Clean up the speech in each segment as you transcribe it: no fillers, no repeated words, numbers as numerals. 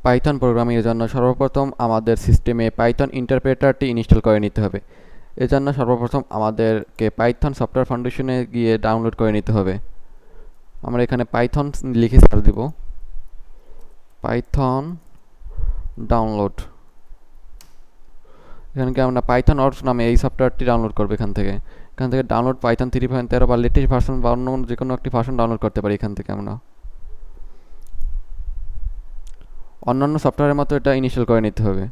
Python programming এর জন্য সর্বপ্রথম আমাদের সিস্টেমে পাইথন ইন্টারপ্রেটারটি ইনস্টল করে নিতে হবে। এজন্য সর্বপ্রথম আমাদেরকে পাইথন সফটওয়্যার ফাউন্ডেশনে গিয়ে ডাউনলোড করে নিতে হবে। আমরা এখানে পাইথন লিখে সার্চ দিব, পাইথন ডাউনলোড। এখানে কি আমরা পাইথন অর্স নামে এই সফটওয়্যারটি ডাউনলোড করব। এখান থেকে ডাউনলোড পাইথন 3.13 বা লেটেস্ট ভার্সন বা অন্য যে কোনো একটি ভার্সন ডাউনলোড করতে পারি। এখান থেকে আমরা অন্যান্য সফটওয়্যারের মতো এটা ইনস্টল করে নিতে হবে।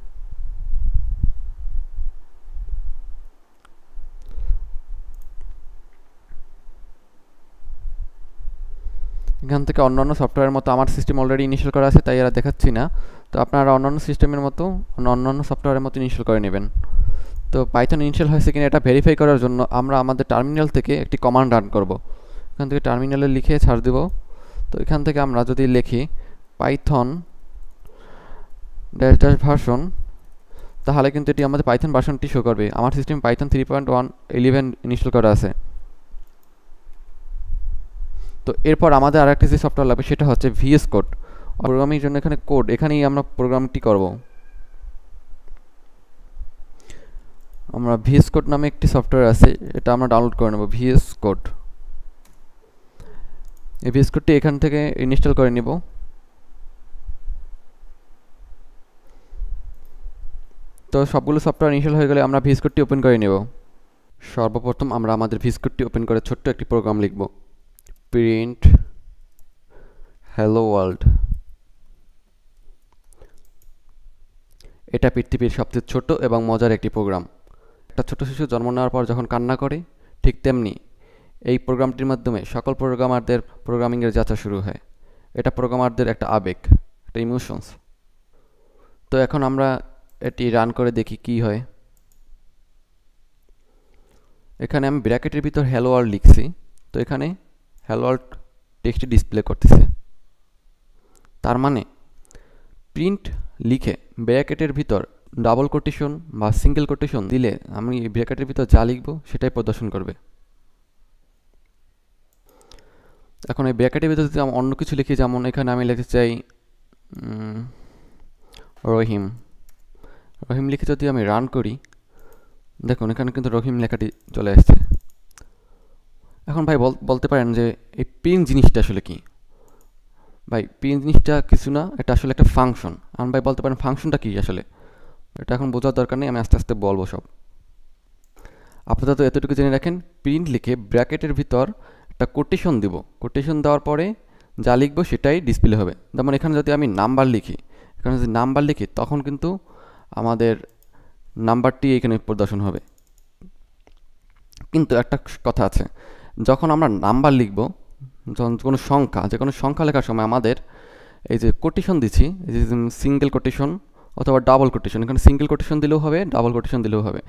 এখান থেকে অন্যান্য সফটওয়্যারের মতো আমার সিস্টেম অলরেডি ইনস্টল করা আছে, তাই এরা দেখাচ্ছি না। তো আপনারা অন্যান্য সিস্টেমের মতো অন্যান্য সফটওয়্যারের মতো ইনস্টল করে নেবেন। তো পাইথন ইনস্টল হয়েছে কিনা এটা ভেরিফাই করার জন্য আমরা আমাদের টার্মিনাল থেকে একটি কমান্ড রান করব। এখান থেকে টার্মিনালে লিখে ছাড় দেব। তো এখান থেকে আমরা যদি লিখি পাইথন ড্যাশ ভার্সন, তাহলে কিন্তু এটি আমাদের পাইথন ভার্সনটি শো করবে। আমার সিস্টেম পাইথন 3.11 ইনস্টল করা আছে। তো এরপর আমাদের আরেকটি যে সফটওয়্যার লাগবে সেটা হচ্ছে ভিএস কোড। প্রোগ্রামিং জন্য এখানে কোড, এখানেই আমরা প্রোগ্রামটি করব। আমরা ভিএস কোড নামে একটি সফটওয়্যার আছে, এটা আমরা ডাউনলোড করে নেব। ভিএস কোড, এই ভিএস কোডটি এখান থেকে ইনস্টল করে নিব। তো সবগুলো সফটওয়্যার ইনস্টল হয়ে গেলে আমরা ভিএস কোডটি ওপেন করে নেব। সর্বপ্রথম আমরা আমাদের ভিএস কোডটি ওপেন করে ছোট্ট একটি প্রোগ্রাম লিখব, প্রিন্ট হ্যালো ওয়ার্ল্ড। এটা পৃথিবীর সবচেয়ে ছোট এবং মজার একটি প্রোগ্রাম। একটা ছোট শিশু জন্ম নেওয়ার পর যখন কান্না করে, ঠিক তেমনি এই প্রোগ্রামটির মাধ্যমে সকল প্রোগ্রামারদের প্রোগ্রামিংয়ের যাত্রা শুরু হয়। এটা প্রোগ্রামারদের একটা আবেগ, একটা ইমোশনস। তো এখন আমরা এটি রান করে দেখি কি হয়। এখানে আমি ব্র্যাকেটের ভিতর হ্যালো ওয়ার্ল্ড লিখছি। তো এখানে হ্যালো ওয়ার্ল্ড টেক্সটটি ডিসপ্লে করতেছে। তার মানে প্রিন্ট লিখে ব্র্যাকেটের ভিতর ডাবল কোটেশন বা সিঙ্গেল কোটেশন দিলে আমি ব্র্যাকেটের ভিতর যা লিখব সেটাই প্রদর্শন করবে। এখন এই ব্র্যাকেটের ভিতর যদি আমি অন্য কিছু লিখি, যেমন এখানে আমি লিখতে চাই রহিম। রহিম লিখে যদি আমি রান করি, দেখুন এখানে কিন্তু রহিম লেখাটি চলে আসছে। এখন ভাই বলতে পারেন যে এই প্রিন্ট জিনিসটা আসলে কি? ভাই প্রিন্ট জিনিসটা কিছু না, এটা আসলে একটা ফাংশন। আমি ভাই বলতে পারেন ফাংশনটা কি আসলে, এটা এখন বোঝার দরকার নেই, আমি আস্তে আস্তে বলবো সব। আপনারা তো এতটুকু জেনে রাখেন, প্রিন্ট লিখে ব্র্যাকেটের ভিতর একটা কোটেশন দিব। কোটেশন দেওয়ার পরে যা লিখবো সেটাই ডিসপ্লে হবে। যেমন এখানে যদি আমি নাম্বার লিখি, এখানে যদি নাম্বার লিখি তখন কিন্তু আমাদের নাম্বারটি এখানে প্রদর্শন হবে। কিন্তু একটা কথা আছে, যখন আমরা নাম্বার লিখব, যখন কোনো সংখ্যা, যে কোনো সংখ্যা লেখার সময় আমাদের এই যে কোটেশন দিচ্ছি, এই যে সিঙ্গেল কোটেশন অথবা ডাবল কোটেশন, এখানে সিঙ্গেল কোটেশন দিলেও হবে, ডাবল কোটেশন দিলেও হবে।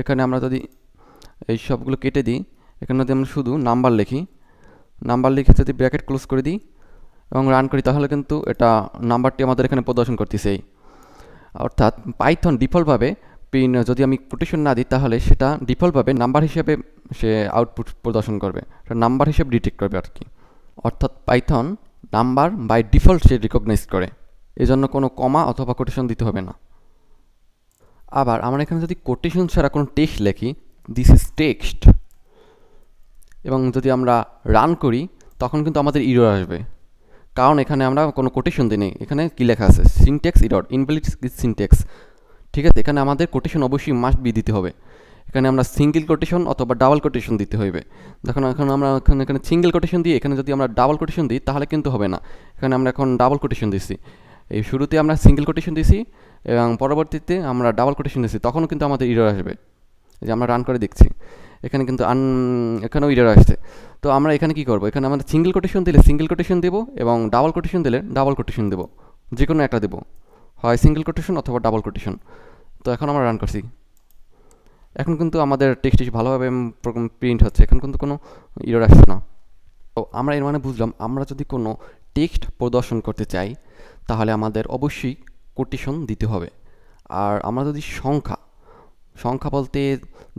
এখানে আমরা যদি এই সবগুলো কেটে দিই, এখানে যদি আমরা শুধু নাম্বার লিখি, নাম্বার লিখে যদি ব্র্যাকেট ক্লোজ করে দিই এবং রান করি, তাহলে কিন্তু এটা নাম্বারটি আমাদের এখানে প্রদর্শন করতেছেই। অর্থাৎ পাইথন ডিফল্টভাবে পিন যদি আমি কোটেশন না দিই, তাহলে সেটা ডিফল্টভাবে নাম্বার হিসেবে সে আউটপুট প্রদর্শন করবে, এটা নাম্বার হিসেবে ডিটেক্ট করবে আর কি। অর্থাৎ পাইথন নাম্বার বাই ডিফল্ট সে রিকগনাইজ করে, এজন্য কোনো কমা অথবা কোটেশন দিতে হবে না। আবার আমরা এখানে যদি কোটেশন ছাড়া কোনো টেক্সট লিখি, দিস ইজ টেক্সট, এবং যদি আমরা রান করি তখন কিন্তু আমাদের ইরর আসবে, কারণ এখানে আমরা কোনো কোটেশন দিই নেই। এখানে কি লেখা আছে, সিনট্যাক্স ইরর, ইনভ্যালিড সিনট্যাক্স। ঠিক আছে, এখানে আমাদের কোটেশন অবশ্যই মাস্ট বি দিতে হবে। এখানে আমরা সিঙ্গেল কোটেশন অথবা ডাবল কোটেশন দিতে হবে। দেখুন এখন আমরা এখানে সিঙ্গেল কোটেশন দিই, এখানে যদি আমরা ডাবল কোটেশন দিই তাহলে কিন্তু হবে না। এখানে আমরা এখন ডাবল কোটেশন দিচ্ছি, এই শুরুতে আমরা সিঙ্গেল কোটেশন দিছি এবং পরবর্তীতে আমরা ডাবল কোটেশন দিচ্ছি, তখনও কিন্তু আমাদের ইরর আসবে। এই যে আমরা রান করে দেখছি, এখানে কিন্তু এখানেও ইরর আসছে। তো আমরা এখানে কি করব, এখানে আমরা সিঙ্গেল কোটেশন দিলে সিঙ্গেল কোটেশন দেব এবং ডাবল কোটেশন দিলে ডাবল কোটেশন দেব, যে কোনো একটা দেব, হয় সিঙ্গেল কোটেশন অথবা ডাবল কোটেশন। তো এখন আমরা রান করছি, এখন কিন্তু আমাদের টেক্সট ভালোভাবে প্রিন্ট হচ্ছে, এখন কিন্তু কোনো ইরর আসছে না। তো আমরা এর মানে বুঝলাম, আমরা যদি কোনো টেক্সট প্রদর্শন করতে চাই তাহলে আমাদের অবশ্যই কোটেশন দিতে হবে। আর আমরা যদি সংখ্যা বলতে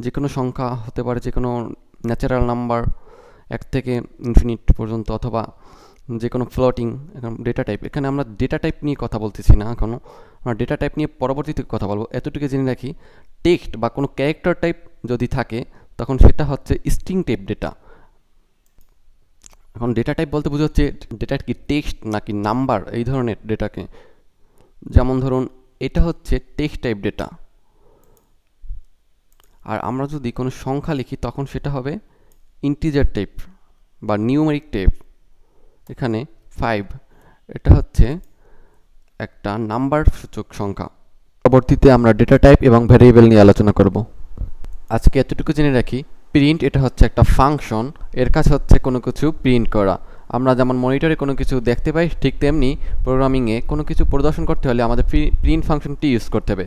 যে কোনো সংখ্যা হতে পারে, যে কোনো ন্যাচারাল নাম্বার 1 থেকে ইনফিনিট পর্যন্ত, অথবা যে কোনো ফ্লোটিং, এখন ডেটা টাইপ, এখানে আমরা ডেটা টাইপ নিয়ে কথা বলতেছি না, এখনও আমরা ডেটা টাইপ নিয়ে পরবর্তীতে কথা বলবো। এতটুকু জেনে রাখি, টেক্সট বা কোনো ক্যারেক্টার টাইপ যদি থাকে তখন সেটা হচ্ছে স্ট্রিং টাইপ ডেটা। এখন ডেটা টাইপ বলতে বোঝা হচ্ছে ডেটা কি টেক্সট নাকি নাম্বার, এই ধরনের ডেটাকে। যেমন ধরুন এটা হচ্ছে টেক্সট টাইপ ডেটা, আর আমরা যদি কোনো সংখ্যা লিখি তখন সেটা হবে ইন্টিজার টাইপ বা নিউমেরিক টাইপ। এখানে 5 এটা হচ্ছে একটা নাম্বার সূচক সংখ্যা। পরবর্তীতে আমরা ডেটা টাইপ এবং ভ্যারিয়েবল নিয়ে আলোচনা করব। আজকে এতটুকু জেনে রাখি, প্রিন্ট এটা হচ্ছে একটা ফাংশন, এর কাজ হচ্ছে কোনো কিছু প্রিন্ট করা। আমরা যেমন মনিটরে কোনো কিছু দেখতে পাই, ঠিক তেমনি প্রোগ্রামিংয়ে কোনো কিছু প্রদর্শন করতে হলে আমাদের প্রিন্ট ফাংশনটি ইউজ করতে হবে।